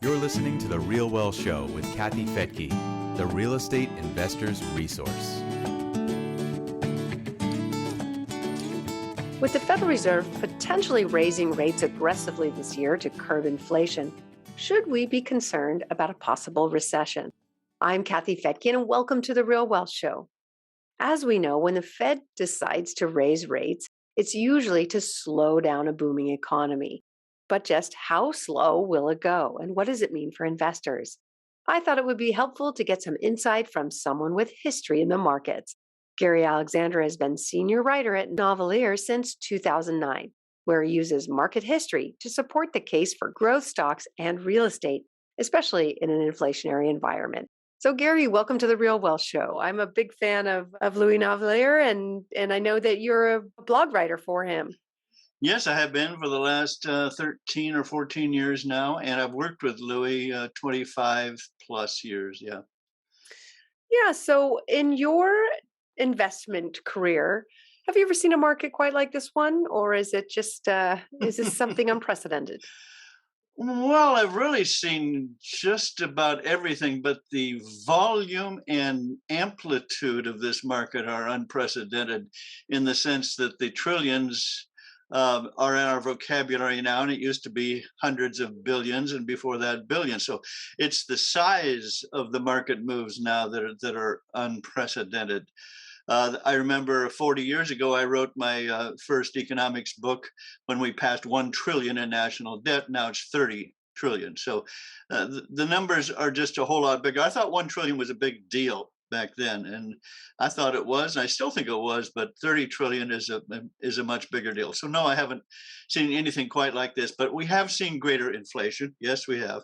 You're listening to The RealWealth Show with Kathy Fettke, the real estate investor's resource. With the Federal Reserve potentially raising rates aggressively this year to curb inflation, should we be concerned about a possible recession? I'm Kathy Fettke, and welcome to The RealWealth Show. As we know, when the Fed decides to raise rates, it's usually to slow down a booming economy. But just how slow will it go, and what does it mean for investors? I thought it would be helpful to get some insight from someone with history in the markets. Gary Alexander has been senior writer at Navellier since 2009, where he uses market history to support the case for growth stocks and real estate, especially in an inflationary environment. So, Gary, welcome to the Real Wealth Show. I'm a big fan of Louis Navellier, and I know that you're a blog writer for him. Yes, I have been for the last 13 or 14 years now, and I've worked with Louis 25 plus years. Yeah. Yeah. So, in your investment career, have you ever seen a market quite like this one, or is it just is this something unprecedented? Well, I've really seen just about everything, but the volume and amplitude of this market are unprecedented in the sense that the trillions are in our vocabulary now, and it used to be hundreds of billions, and before that, billions. So it's the size of the market moves now that are unprecedented. I remember 40 years ago, I wrote my first economics book when we passed 1 trillion in national debt. Now it's 30 trillion. So the numbers are just a whole lot bigger. I thought 1 trillion was a big deal back then, and I thought it was, and I still think it was, but 30 trillion is a much bigger deal. So no, I haven't seen anything quite like this, but we have seen greater inflation. Yes, we have.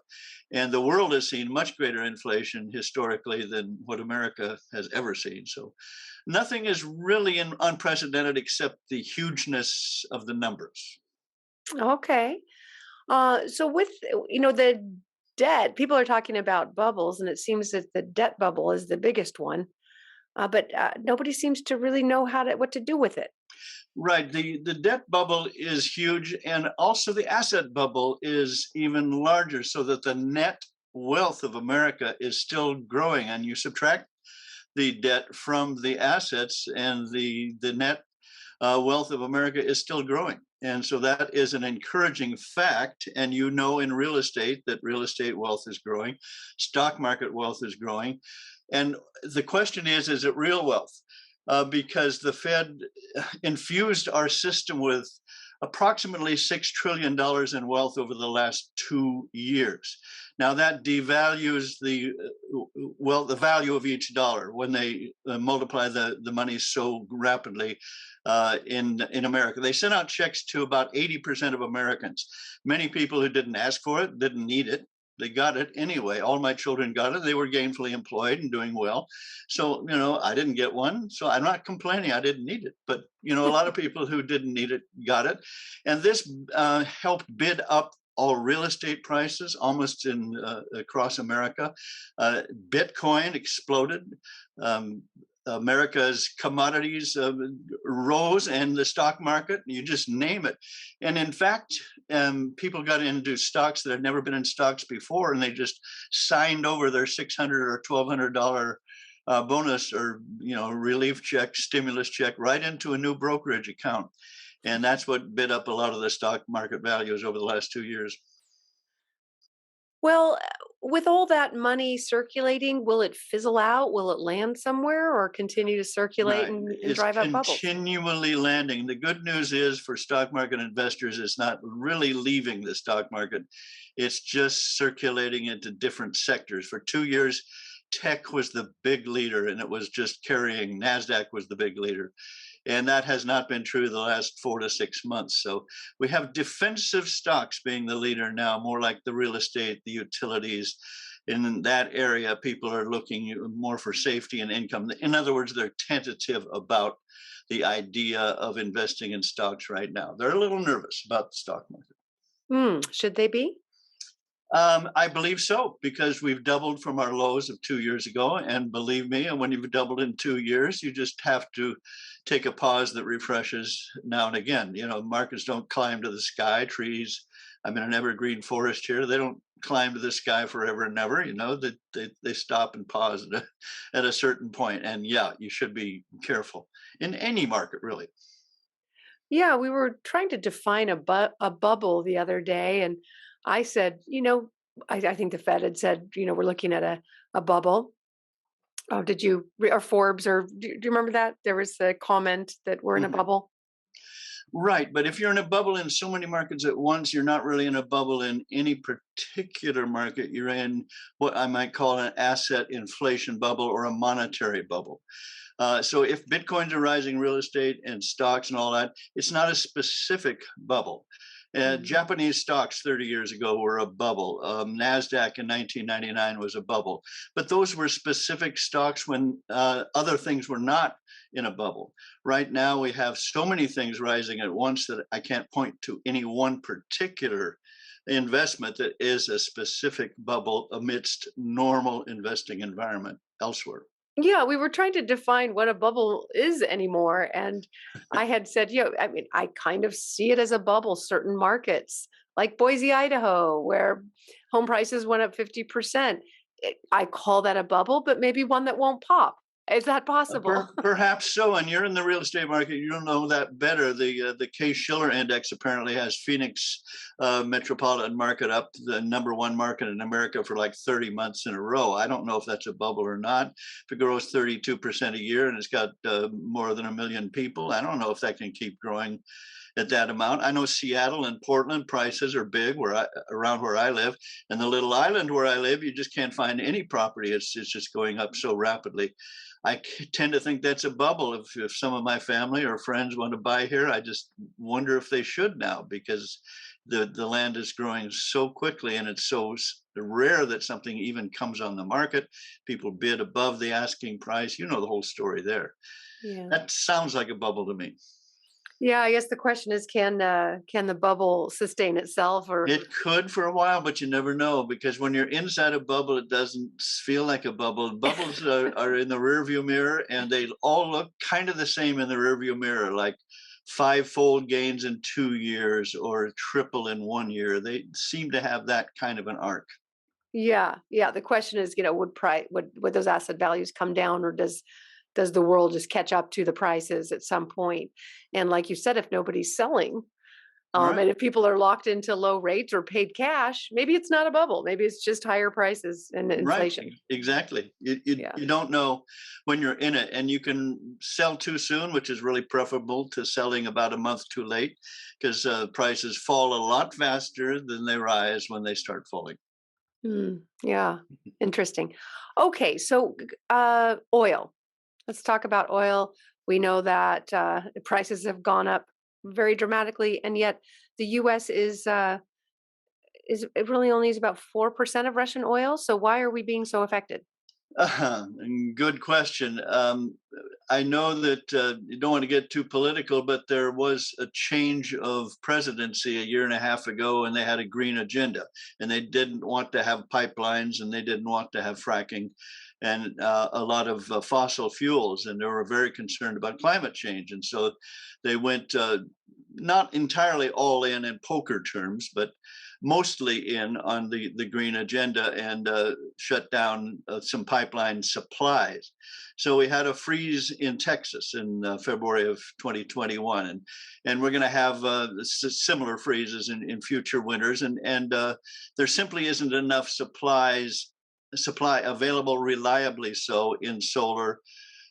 And the world has seen much greater inflation historically than what America has ever seen. So nothing is really unprecedented except the hugeness of the numbers. Okay. So with the debt, people are talking about bubbles, and it seems that the debt bubble is the biggest one. But nobody seems to really know what to do with it. Right. The debt bubble is huge, and also the asset bubble is even larger, so that the net wealth of America is still growing. And you subtract the debt from the assets, and the net wealth of America is still growing. And so that is an encouraging fact. And you know, in real estate, that real estate wealth is growing, stock market wealth is growing. And the question is it real wealth? Because the Fed infused our system with approximately $6 trillion in wealth over the last 2 years. Now that devalues the value of each dollar when they multiply the money so rapidly in America. They sent out checks to about 80% of Americans. Many people who didn't ask for it, didn't need it. They got it anyway. All my children got it. They were gainfully employed and doing well. So, I didn't get one. So I'm not complaining. I didn't need it. But, a lot of people who didn't need it got it. And this helped bid up all real estate prices almost across America. Bitcoin exploded. America's commodities rose, and the stock market, you just name it. And in fact, people got into stocks that had never been in stocks before, and they just signed over their $600 or $1,200 bonus or relief check, stimulus check, right into a new brokerage account. And that's what bid up a lot of the stock market values over the last 2 years. Well, with all that money circulating, will it fizzle out? Will it land somewhere, or continue to circulate Right. and It's drive up bubbles? continually landing. The good news is for stock market investors, it's not really leaving the stock market. It's just circulating into different sectors. For 2 years, tech was the big leader, and it was just carrying. NASDAQ was the big leader. And that has not been true the last 4 to 6 months. So we have defensive stocks being the leader now, more like the real estate, the utilities. In that area, people are looking more for safety and income. In other words, they're tentative about the idea of investing in stocks right now. They're a little nervous about the stock market. Should they be? I believe so, because we've doubled from our lows of 2 years ago. And believe me, and when you've doubled in 2 years, you just have to take a pause that refreshes now and again. Markets don't climb to the sky, trees I'm in an evergreen forest here. They don't climb to the sky forever and ever. They stop and pause at a certain point. And yeah, you should be careful in any market, really. Yeah, we were trying to define a bubble the other day, and I said, I think the Fed had said, we're looking at a bubble. Oh, did you or Forbes or do you remember that there was a comment that we're in a Mhm. bubble? Right. But if you're in a bubble in so many markets at once, you're not really in a bubble in any particular market. You're in what I might call an asset inflation bubble or a monetary bubble. So if Bitcoins are rising, real estate and stocks and all that, it's not a specific bubble. Mm. Japanese stocks 30 years ago were a bubble. NASDAQ in 1999 was a bubble. But those were specific stocks when other things were not in a bubble. Right now, we have so many things rising at once that I can't point to any one particular investment that is a specific bubble amidst normal investing environment elsewhere. Yeah, we were trying to define what a bubble is anymore. And I had said, I mean, I kind of see it as a bubble, certain markets like Boise, Idaho, where home prices went up 50%. I call that a bubble, but maybe one that won't pop. Is that possible? Perhaps so, and you're in the real estate market. You don't know that better. The Case-Shiller index apparently has Phoenix metropolitan market up to the #1 market in America for like 30 months in a row. I don't know if that's a bubble or not. If it grows 32% a year and it's got more than 1 million people, I don't know if that can keep growing at that amount. I know Seattle and Portland prices are big around where I live, and the little island where I live, you just can't find any property. It's just going up so rapidly. Tend to think that's a bubble. If some of my family or friends want to buy here, I just wonder if they should now, because the land is growing so quickly and it's so rare that something even comes on the market. People bid above the asking price. You know the whole story there. Yeah. That sounds like a bubble to me. Yeah, I guess the question is, can the bubble sustain itself or It could for a while, but you never know, because when you're inside a bubble, it doesn't feel like a bubble. Bubbles are in the rearview mirror, and they all look kind of the same in the rearview mirror, like five-fold gains in 2 years or triple in 1 year. They seem to have that kind of an arc. yeah, yeah. The question is, would those asset values come down, or does the world just catch up to the prices at some point? And like you said, if nobody's selling, Right. and if people are locked into low rates or paid cash, maybe it's not a bubble. Maybe it's just higher prices and Right, inflation. exactly. You Yeah. you don't know when you're in it, and you can sell too soon, which is really preferable to selling about a month too late, because prices fall a lot faster than they rise when they start falling. Yeah. Interesting. Okay. So, oil. Let's talk about oil. We know that prices have gone up very dramatically, and yet the U.S. is it really only is about 4% of Russian oil. So why are we being so affected? Good question. I know that you don't want to get too political, but there was a change of presidency a year and a half ago, and they had a green agenda, and they didn't want to have pipelines, and they didn't want to have fracking, and a lot of fossil fuels, and they were very concerned about climate change, and so they went not entirely all in poker terms, but mostly in on the green agenda, and shut down some pipeline supplies. So we had a freeze in Texas in February of 2021, and we're going to have similar freezes in future winters, and there simply isn't enough supply available reliably so in solar,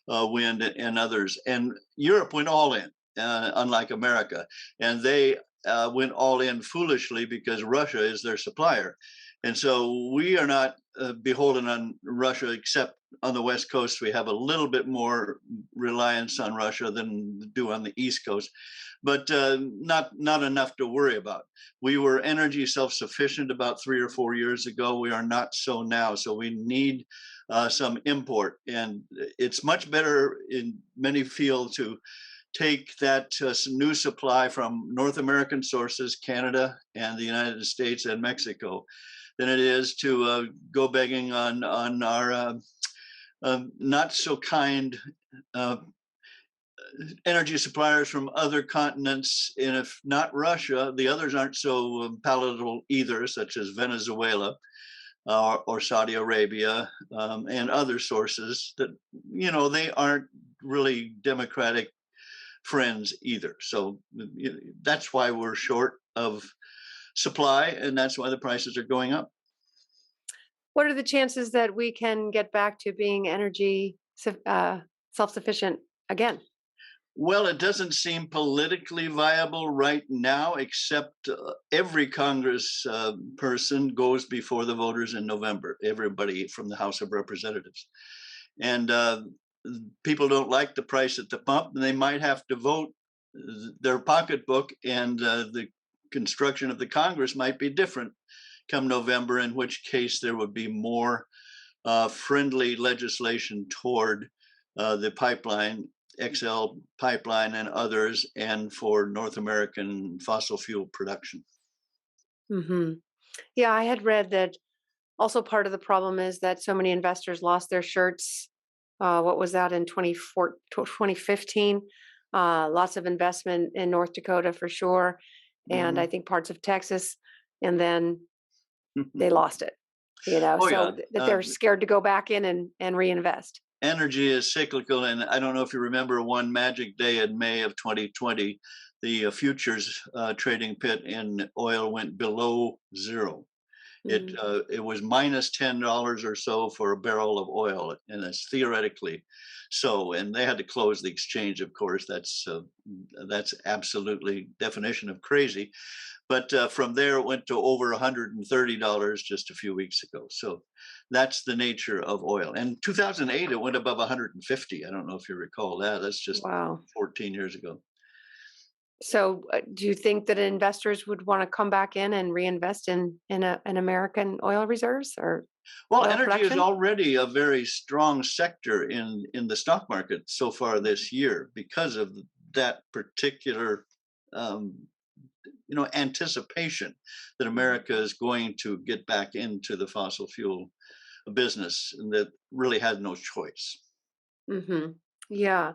wind, and others. And Europe went all in, unlike America, and they went all in foolishly because Russia is their supplier. And so we are not beholden on Russia, except on the West Coast. We have a little bit more reliance on Russia than do on the East Coast, but not enough to worry about. We were energy self-sufficient about 3 or 4 years ago. We are not so now. So we need some import. And it's much better in many fields to take that new supply from North American sources, Canada and the United States and Mexico, than it is to go begging on our not so kind energy suppliers from other continents, and if not Russia, the others aren't so palatable either, such as Venezuela or Saudi Arabia, and other sources that, they aren't really democratic friends either. So that's why we're short of supply, and that's why the prices are going up. What are the chances that we can get back to being energy self-sufficient again? Well, it doesn't seem politically viable right now, except every Congress person goes before the voters in November, everybody from the House of Representatives. And people don't like the price at the pump, and they might have to vote their pocketbook, and the construction of the Congress might be different come November, in which case there would be more friendly legislation toward the pipeline, XL pipeline and others, and for North American fossil fuel production. Hmm. Yeah, I had read that also part of the problem is that so many investors lost their shirts. What was that in 2015? Lots of investment in North Dakota for sure, and I think parts of Texas, and then they lost it. Oh, So yeah. that they're scared to go back in and reinvest. Energy is cyclical, and I don't know if you remember one magic day in May of 2020, the futures trading pit in oil went below zero. It was minus $10 or so for a barrel of oil, and it's theoretically so. And they had to close the exchange, of course. That's absolutely definition of crazy. But from there, it went to over $130 just a few weeks ago. So that's the nature of oil. And 2008, it went above 150. I don't know if you recall that. That's just Wow. 14 years ago. So, do you think that investors would want to come back in and reinvest in an American oil reserves or Well, oil energy is production? already a very strong sector in the stock market so far this year because of that particular anticipation that America is going to get back into the fossil fuel business, and that really had no choice. Mm-hmm. Yeah.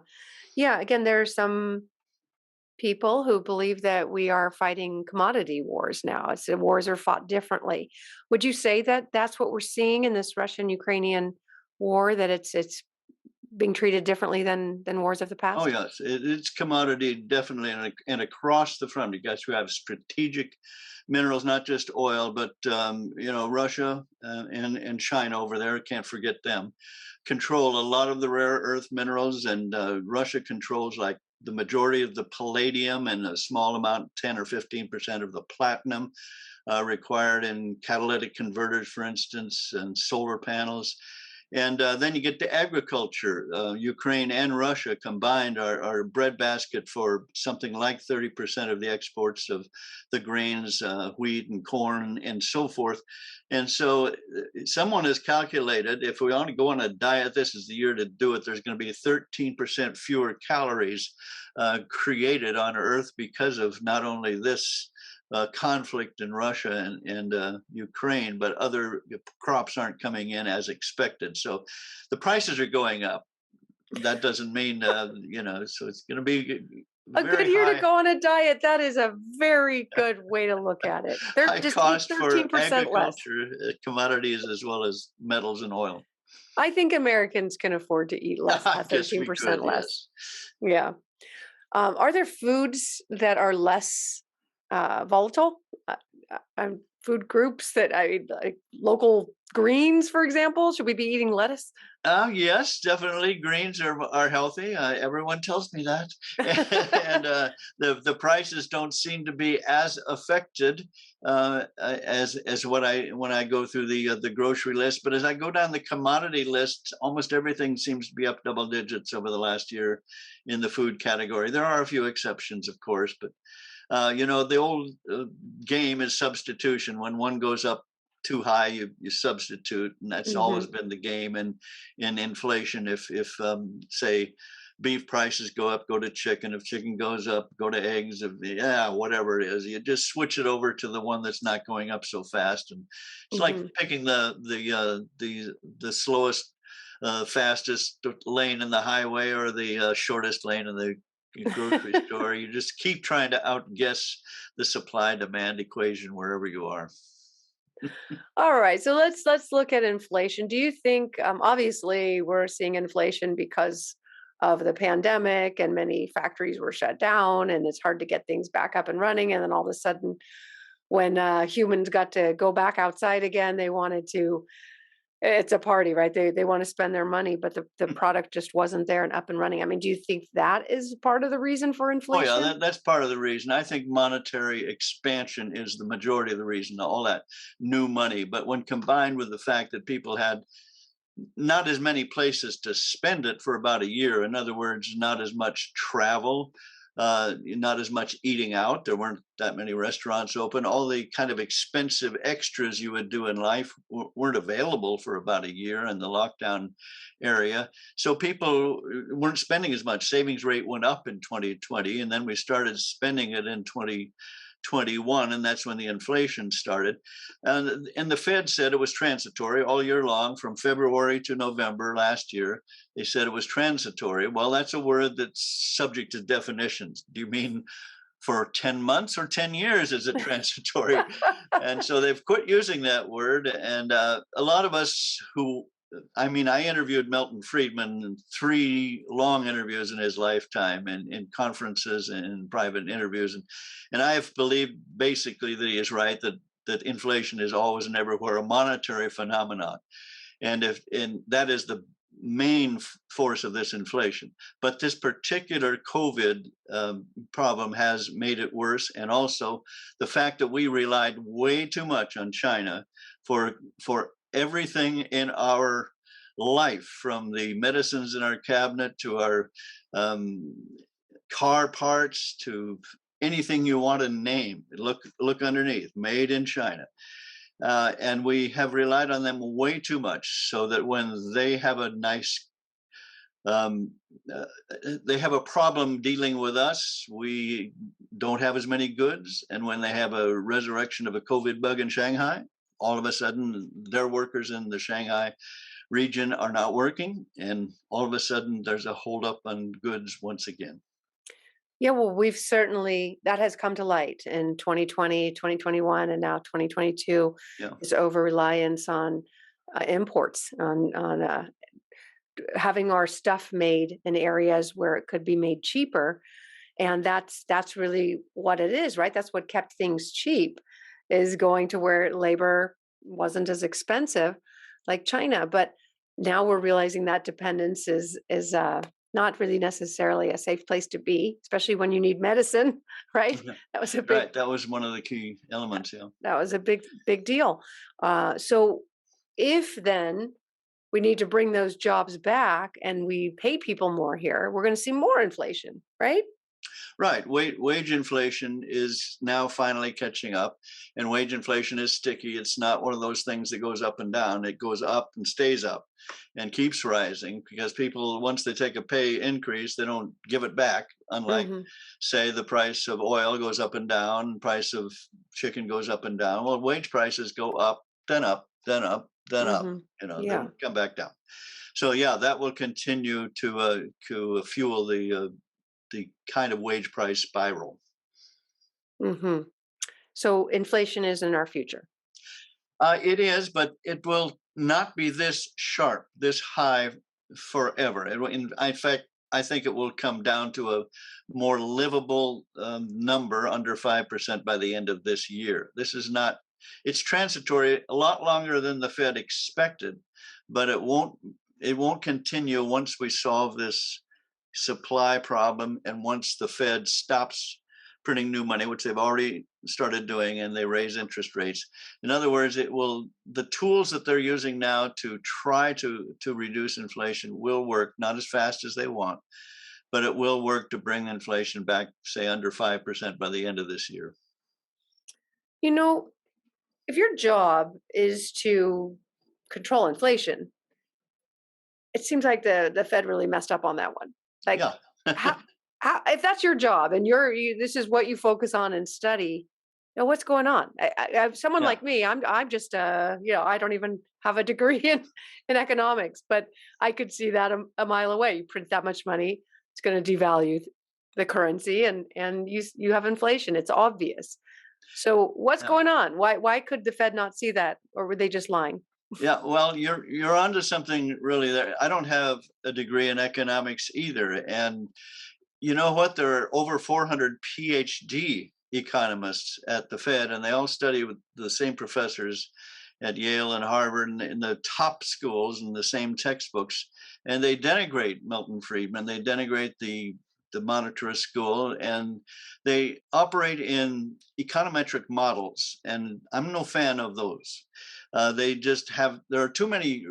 Yeah. Again, there are some people who believe that we are fighting commodity wars now. It's wars are fought differently. Would you say that that's what we're seeing in this Russian-Ukrainian war? That it's being treated differently than wars of the Oh past? yes, it's commodity definitely, and across the front. You guys who have strategic minerals, not just oil, but Russia and China over there. Can't forget them. Control a lot of the rare earth minerals, and Russia controls like the majority of the palladium and a small amount, 10 or 15% of the platinum required in catalytic converters, for instance, and solar panels. And then you get to agriculture. Ukraine and Russia combined are breadbasket for something like 30% of the exports of the grains, wheat and corn and so forth. And so someone has calculated if we want to go on a diet, this is the year to do it. There's going to be 13% fewer calories created on Earth because of not only this conflict in Russia and Ukraine, but other crops aren't coming in as expected. So the prices are going up. That doesn't mean, so it's going to be A good very year to high, go on a diet. That is a very good way to look at it. They're high just eat cost for 13% less. agriculture, commodities, as well as metals and oil. I think Americans can afford to eat less I at guess we 13% could, less. yes. Yeah. Are there foods that are less volatile? Food groups that like local greens, for example. Should we be eating lettuce? Yes, definitely. Greens are healthy. Everyone tells me that, and the prices don't seem to be as affected as when I go through the grocery list. But as I go down the commodity list, almost everything seems to be up double digits over the last year in the food category. There are a few exceptions, of course, but the old game is substitution. When one goes up too high, you substitute, and that's always Hmm. been the game. And in inflation, if say beef prices go up, go to chicken. If chicken goes up, go to eggs. If whatever it is, you just switch it over to the one that's not going up so fast. And it's like Hmm. picking the slowest, fastest lane in the highway, or the shortest lane in the grocery store. You just keep trying to outguess the supply demand equation wherever you are. All right, so let's look at inflation. Do you think, obviously, we're seeing inflation because of the pandemic, and many factories were shut down, and it's hard to get things back up and running. And then all of a sudden, when humans got to go back outside again, they wanted to. It's a party, right? They want to spend their money, but the product just wasn't there and up and running. I mean, do you think that is part of the reason for Oh yeah, inflation? that's part of the reason. I think monetary expansion is the majority of the reason, all that new money. But when combined with the fact that people had not as many places to spend it for about a year, in other words, not as much travel, not as much eating out. There weren't that many restaurants open. All the kind of expensive extras you would do in life weren't available for about a year in the lockdown area. So people weren't spending as much. Savings rate went up in 2020, and then we started spending it in 2021, and that's when the inflation started. And the Fed said it was transitory all year long, from February to November last year. They said it was transitory. Well, that's a word that's subject to definitions. Do you mean for 10 months or 10 years is it transitory? And so they've quit using that word. And a lot of us I interviewed Milton Friedman in 3 long interviews in his lifetime, in conferences and in private interviews. And I have believed basically that he is right, that inflation is always and everywhere a monetary phenomenon. And that is the main force of this inflation. But this particular COVID problem has made it worse. And also the fact that we relied way too much on China for everything in our life, from the medicines in our cabinet to our car parts to anything you want to name. Look underneath, made in China. And we have relied on them way too much, so that when they have they have a problem dealing with us, we don't have as many goods. And when they have a resurrection of a COVID bug in Shanghai, all of a sudden their workers in the Shanghai region are not working, and all of a sudden there's a holdup on goods once again. Yeah, well, that has come to light in 2020, 2021, and now 2022. Yeah. This over reliance on imports, on having our stuff made in areas where it could be made cheaper. And that's really what it is, right? That's what kept things cheap, is going to where labor wasn't as expensive, like China. But now we're realizing that dependence is not really necessarily a safe place to be, especially when you need medicine, right? That was a big, Right. That was one of the key elements. Yeah. that was a big deal. So if then we need to bring those jobs back and we pay people more here, we're going to see more inflation, right? Right. Wage inflation is now finally catching up, and wage inflation is sticky. It's not one of those things that goes up and down. It goes up and stays up and keeps rising, because people, once they take a pay increase, they don't give it back. Unlike, say, the price of oil goes up and down, price of chicken goes up and down. Well, wage prices go up, then up, then up, then up. They don't come back down. So yeah, that will continue to fuel the kind of wage price spiral. So inflation is in our future. It is, but it will not be this sharp, this high forever. In fact, I think it will come down to a more livable number, under 5% by the end of this year. It's transitory, a lot longer than the Fed expected, but it won't continue once we solve this supply problem, and once the Fed stops printing new money, which they've already started doing, and they raise interest rates. In other words, the tools that they're using now to try to reduce inflation will work, not as fast as they want, but it will work to bring inflation back, say, under 5% by the end of this year. If your job is to control inflation, it seems like the Fed really messed up on that one. Like, how, if that's your job and this is what you focus on and study, what's going on? Someone like me, I'm just I don't even have a degree in economics, but I could see that a mile away. You print that much money, it's going to devalue the currency, and you have inflation. It's obvious. So what's Yeah. going on? Why could the Fed not see that, or were they just lying? Yeah, well, you're onto something really there. I don't have a degree in economics either, and you know what? There are over 400 PhD economists at the Fed, and they all study with the same professors at Yale and Harvard and in the top schools and the same textbooks. And they denigrate Milton Friedman. They denigrate the monetarist school, and they operate in econometric models. And I'm no fan of those. They just have, there are too many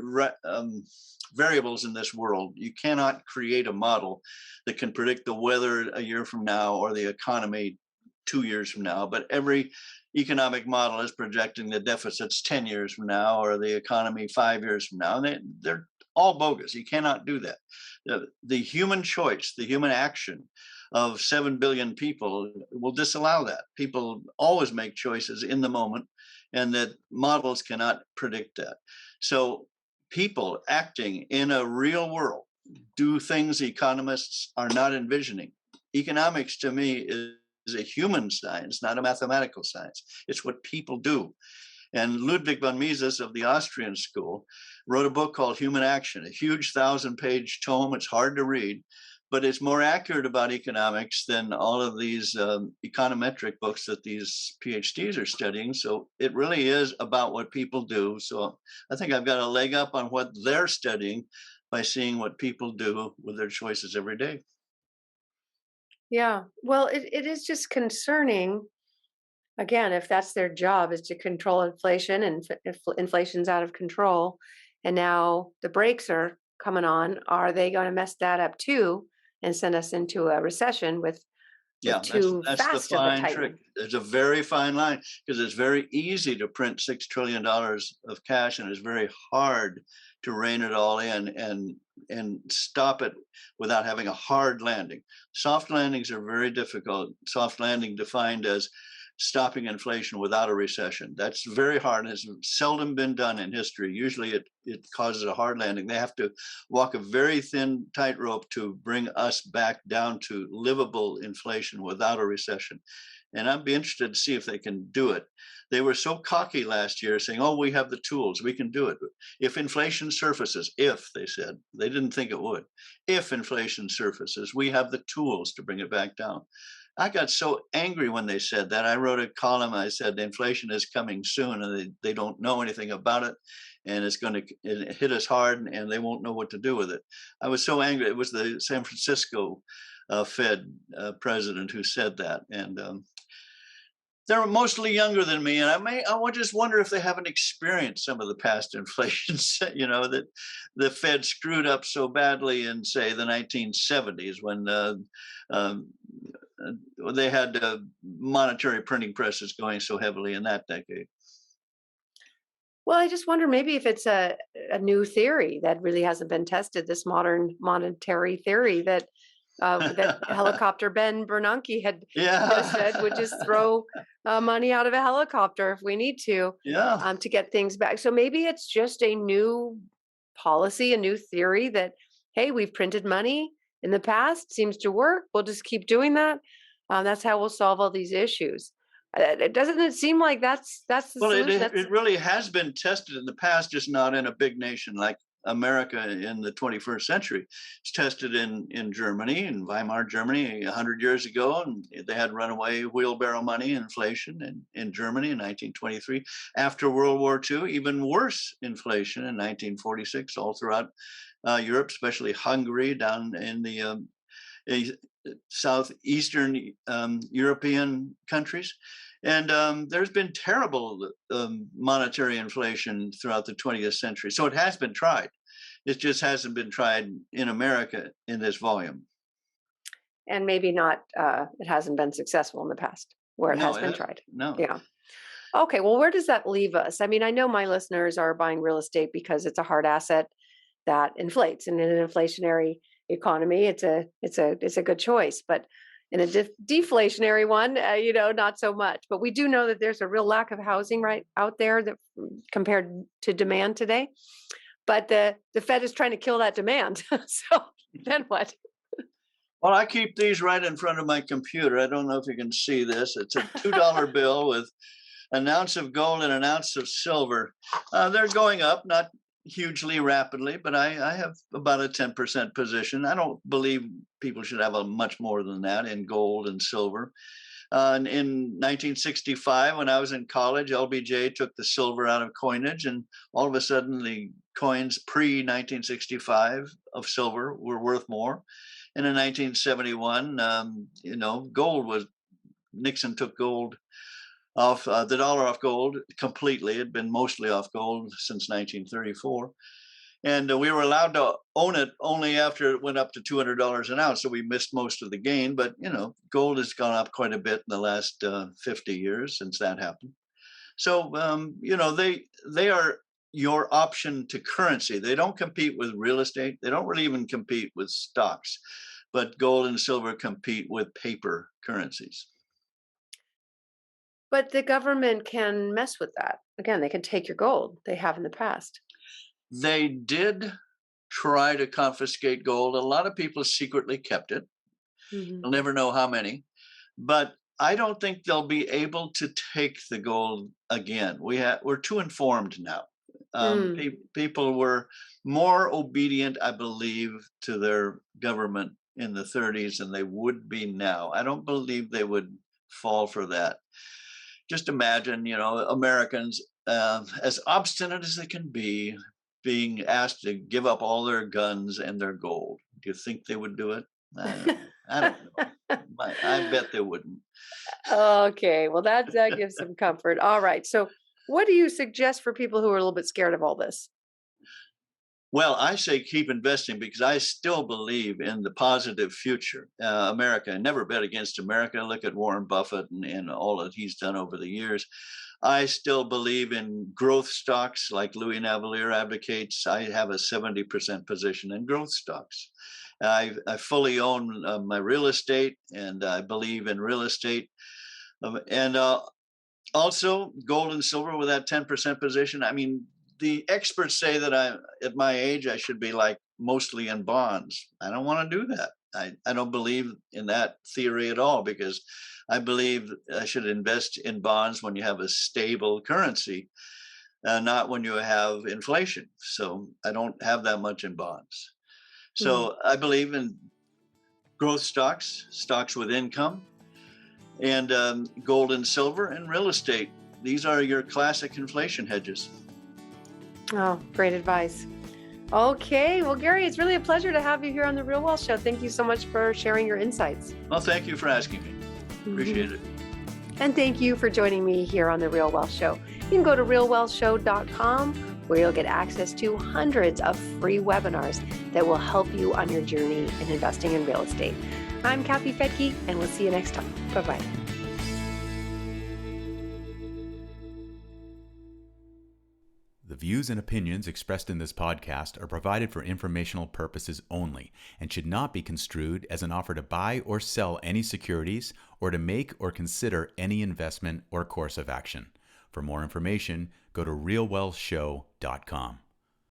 variables in this world. You cannot create a model that can predict the weather a year from now or the economy 2 years from now. But every economic model is projecting the deficits 10 years from now or the economy 5 years from now. And they're all bogus. You cannot do that. The human choice, the human action of 7 billion people will disallow that. People always make choices in the moment, and that models cannot predict that. So people acting in a real world do things economists are not envisioning. Economics to me is a human science, not a mathematical science. It's what people do. And Ludwig von Mises of the Austrian school wrote a book called Human Action, a huge 1,000-page tome. It's hard to read, but it's more accurate about economics than all of these econometric books that these PhDs are studying. So it really is about what people do. So I think I've got a leg up on what they're studying by seeing what people do with their choices every day. Yeah. Well, it is just concerning. Again, if that's their job is to control inflation, and if inflation's out of control, and now the brakes are coming on, are they going to mess that up too and send us into a recession with Yeah, too that's the fast of a fine trick. tightening? It's a very fine line because it's very easy to print $6 trillion of cash, and it's very hard to rein it all in and stop it without having a hard landing. Soft landings are very difficult. Soft landing defined as stopping inflation without a recession. That's very hard and has seldom been done in history. Usually it causes a hard landing. They have to walk a very thin tightrope to bring us back down to livable inflation without a recession. And I'd be interested to see if they can do it. They were so cocky last year saying, oh, we have the tools, we can do it. If inflation surfaces, if they said, they didn't think it would. If inflation surfaces, we have the tools to bring it back down. I got so angry when they said that. I wrote a column. I said, inflation is coming soon, and they don't know anything about it. And it's going to hit us hard, and they won't know what to do with it. I was so angry. It was the San Francisco Fed president who said that. And they're mostly younger than me, and I would just wonder if they haven't experienced some of the past inflations. You know, that the Fed screwed up so badly in, say, the 1970s when they had monetary printing presses going so heavily in that decade. Well, I just wonder maybe if it's a new theory that really hasn't been tested, this modern monetary theory that that helicopter Ben Bernanke had just said would just throw money out of a helicopter if we need to get things back. So maybe it's just a new policy, a new theory that, hey, we've printed money in the past, seems to work. We'll just keep doing that. That's how we'll solve all these issues. Doesn't it seem like that's the solution? It really has been tested in the past, just not in a big nation like America in the 21st century. It's tested in Germany, in Weimar Germany 100 years ago, and they had runaway wheelbarrow money inflation in Germany in 1923. After World War II, even worse inflation in 1946 all throughout Europe, especially Hungary, down in the southeastern European countries. And there's been terrible monetary inflation throughout the 20th century. So it has been tried. It just hasn't been tried in America in this volume. And maybe not, it hasn't been successful in the past where it has been tried. No. Yeah. Okay. Well, where does that leave us? I mean, I know my listeners are buying real estate because it's a hard asset that inflates, and in an inflationary economy, it's a good choice. But in a deflationary one, not so much. But we do know that there's a real lack of housing right out there that compared to demand today. But the Fed is trying to kill that demand. So then what? Well, I keep these right in front of my computer. I don't know if you can see this. It's a $2 bill with an ounce of gold and an ounce of silver. They're going up, not hugely rapidly, but I have about a 10% position. I don't believe people should have a much more than that in gold and silver. And in 1965, when I was in college, LBJ took the silver out of coinage, and all of a sudden the coins pre-1965 of silver were worth more. And in 1971, gold was, Nixon took gold off, the dollar off gold completely. It had been mostly off gold since 1934. And we were allowed to own it only after it went up to $200 an ounce. So we missed most of the gain. But, gold has gone up quite a bit in the last 50 years since that happened. So, they are your option to currency. They don't compete with real estate. They don't really even compete with stocks. But gold and silver compete with paper currencies. But the government can mess with that. Again, they can take your gold. They have in the past. They did try to confiscate gold. A lot of people secretly kept it. Mm-hmm. You'll never know how many. But I don't think they'll be able to take the gold again. We're too informed now. People were more obedient, I believe, to their government in the 30s than they would be now. I don't believe they would fall for that. Just imagine, Americans, as obstinate as they can be, being asked to give up all their guns and their gold. Do you think they would do it? I don't know. I bet they wouldn't. Okay, well, that gives some comfort. All right. So what do you suggest for people who are a little bit scared of all this? Well, I say keep investing because I still believe in the positive future. America, I never bet against America. Look at Warren Buffett and all that he's done over the years. I still believe in growth stocks like Louis Navellier advocates. I have a 70% position in growth stocks. I fully own my real estate, and I believe in real estate. And also gold and silver with that 10% position. I mean, the experts say that at my age, I should be like mostly in bonds. I don't want to do that. I don't believe in that theory at all, because I believe I should invest in bonds when you have a stable currency, not when you have inflation. So I don't have that much in bonds. So I believe in growth stocks with income, and gold and silver and real estate. These are your classic inflation hedges. Oh, great advice. Okay. Well, Gary, it's really a pleasure to have you here on the Real Wealth Show. Thank you so much for sharing your insights. Well, thank you for asking me. Appreciate it. And thank you for joining me here on the Real Wealth Show. You can go to realwealthshow.com, where you'll get access to hundreds of free webinars that will help you on your journey in investing in real estate. I'm Kathy Fettke, and we'll see you next time. Bye-bye. The views and opinions expressed in this podcast are provided for informational purposes only and should not be construed as an offer to buy or sell any securities or to make or consider any investment or course of action. For more information, go to realwealthshow.com.